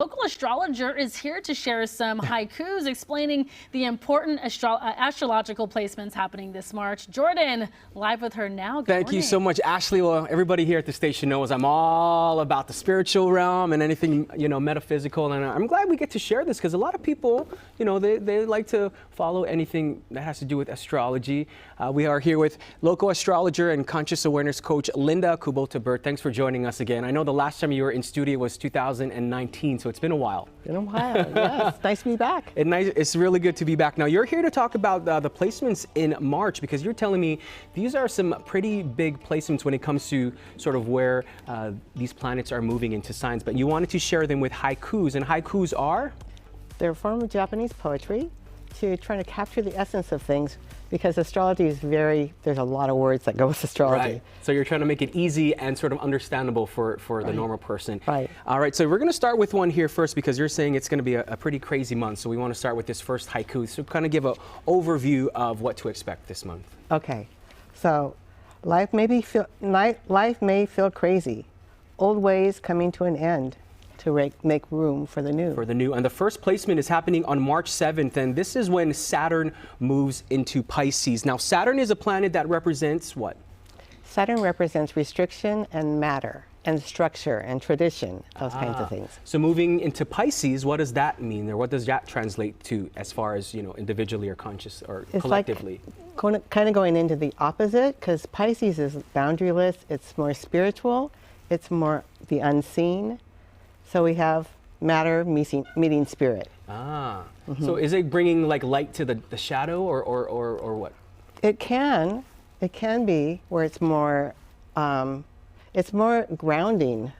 Local astrologer is here to share some haikus explaining the important astrological placements happening this March. Jordan, live with her now. Good Thank you morning. so much, Ashley. Well, everybody here at the station knows I'm all about the spiritual realm and anything, metaphysical. And I'm glad we get to share this because a lot of people, they like to follow anything that has to do with astrology. We are here with local astrologer and conscious awareness coach, Linda Kubota-Burt. Thanks for joining us again. I know the last time you were in studio was 2019, so it's been a while. Been a while, yes. Nice to be back. It's really good to be back. Now, you're here to talk about the placements in March because you're telling me these are some pretty big placements when it comes to sort of where these planets are moving into signs, but you wanted to share them with haikus, and haikus are? They're a form of Japanese poetry to try to capture the essence of things because astrology is there's a lot of words that go with astrology. Right. So you're trying to make it easy and sort of understandable for the normal person. Right. All right, so we're going to start with one here first because you're saying it's going to be a pretty crazy month. So we want to start with this first haiku. So kind of give an overview of what to expect this month. Okay, so life may feel crazy. Old ways coming to an end to make room for the new. And the first placement is happening on March 7th, and this is when Saturn moves into Pisces. Now, Saturn is a planet that represents what? Saturn represents restriction and matter and structure and tradition, those kinds of things. So moving into Pisces, what does that mean, or what does that translate to as far as, individually or conscious or It's collectively? Like kind of going into the opposite, because Pisces is boundaryless, it's more spiritual, it's more the unseen. So we have matter meeting spirit. So is it bringing like light to the shadow or what? It can be where it's more grounding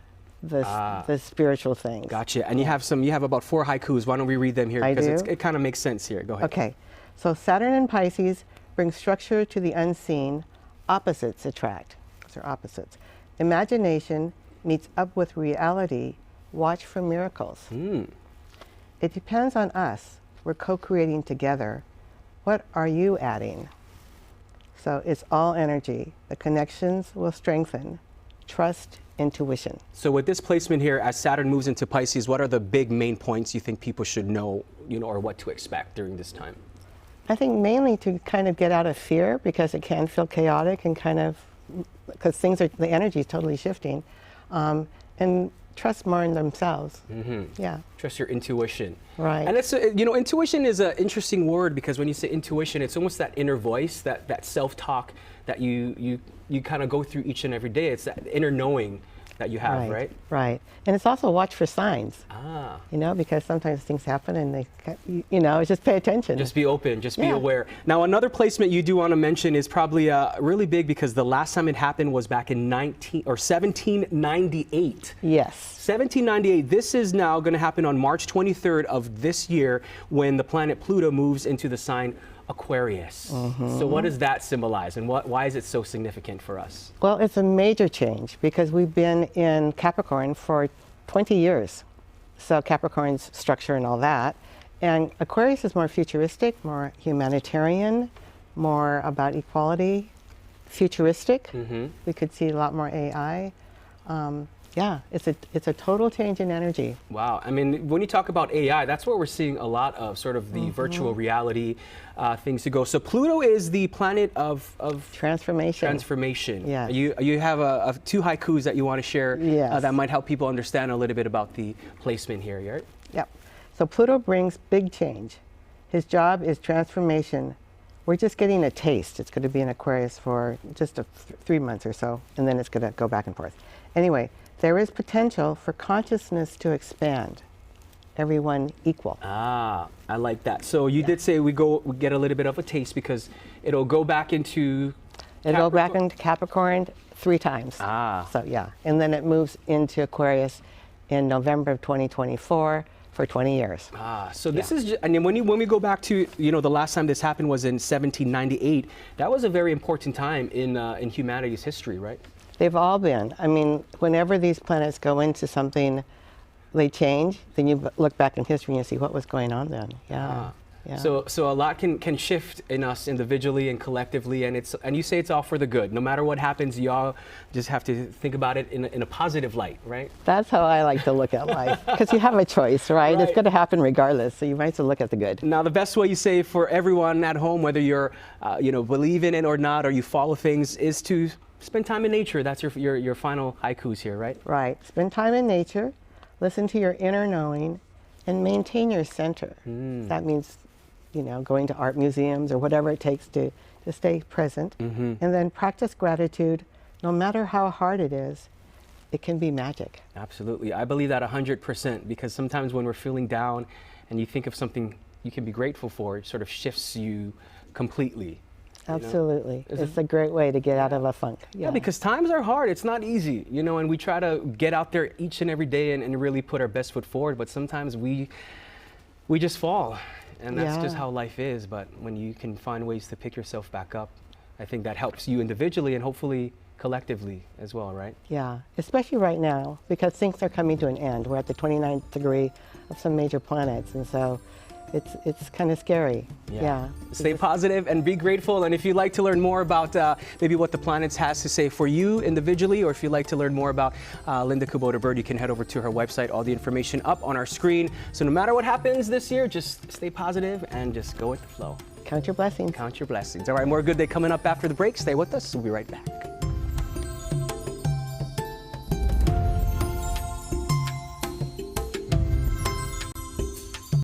the spiritual things. Gotcha. And you have about 4 haikus. Why don't we read them here? I Because do. it kind of makes sense here. Go ahead. Okay, so Saturn and Pisces bring structure to the unseen. Opposites attract. Those are opposites. Imagination meets up with reality. Watch for miracles. It depends on us. We're co-creating together. What are you adding? So it's all energy. The connections will strengthen. Trust, intuition. So with this placement here, as Saturn moves into Pisces, what are the big main points you think people should know, or what to expect during this time? I think mainly to kind of get out of fear because it can feel chaotic and because the energy is totally shifting. And trust more in themselves. Yeah. Trust your intuition. Right. And it's intuition is an interesting word because when you say intuition, it's almost that inner voice, that self-talk that you kind of go through each and every day. It's that inner knowing that you have, right? Right. And it's also watch for signs. Because sometimes things happen and just pay attention. Just be open, just be aware. Now, another placement you do want to mention is probably really big because the last time it happened was back in 1798. Yes. 1798. This is now going to happen on March 23rd of this year when the planet Pluto moves into the sign Aquarius. So what does that symbolize and why is it so significant for us? Well, it's a major change because we've been in Capricorn for 20 years. So Capricorn's structure and all that. And Aquarius is more futuristic, more humanitarian, more about equality, futuristic. We could see a lot more AI. It's a total change in energy. Wow. I mean, when you talk about AI, that's where we're seeing a lot of sort of the virtual reality things to go. So Pluto is the planet of transformation. Yeah. You have 2 haikus that you want to share that might help people understand a little bit about the placement here, right? Yep. So Pluto brings big change. His job is transformation. We're just getting a taste. It's going to be in Aquarius for just 3 months or so, and then it's going to go back and forth. Anyway, there is potential for consciousness to expand. Everyone equal. I like that. So you did say we get a little bit of a taste because it'll go back into It'll go back into Capricorn 3 times. So yeah, and then it moves into Aquarius in November of 2024 for 20 years. So this is, and then when we go back to, the last time this happened was in 1798. That was a very important time in humanity's history, right? They've all been. I mean, whenever these planets go into something, they change. Then you look back in history and you see what was going on then. Yeah. Yeah. So a lot can shift in us individually and collectively, and you say it's all for the good. No matter what happens, you all just have to think about it in a positive light, right? That's how I like to look at life, because you have a choice, right? It's going to happen regardless, so you might as well look at the good. Now, the best way you say for everyone at home, whether you're believe in it or not, or you follow things, is to spend time in nature. That's your final haikus here, right? Right. Spend time in nature, listen to your inner knowing, and maintain your center. That means, going to art museums or whatever it takes to stay present. And then practice gratitude. No matter how hard it is, it can be magic. Absolutely. I believe that 100%, because sometimes when we're feeling down and you think of something you can be grateful for, it sort of shifts you completely. Absolutely. It's a great way to get out of a funk. Yeah, because times are hard. It's not easy, and we try to get out there each and every day and really put our best foot forward, but sometimes we just fall, and that's just how life is. But when you can find ways to pick yourself back up, I think that helps you individually and hopefully collectively as well, right? Yeah, especially right now, because things are coming to an end. We're at the 29th degree of some major planets, and so it's kind of scary. Yeah. Stay positive and be grateful. And if you'd like to learn more about maybe what the planets has to say for you individually, or if you'd like to learn more about Linda Kubota Bird, you can head over to her website. All the information up on our screen. So no matter what happens this year, just stay positive and just go with the flow. Count your blessings. Count your blessings. All right, more Good Day coming up after the break. Stay with us. We'll be right back.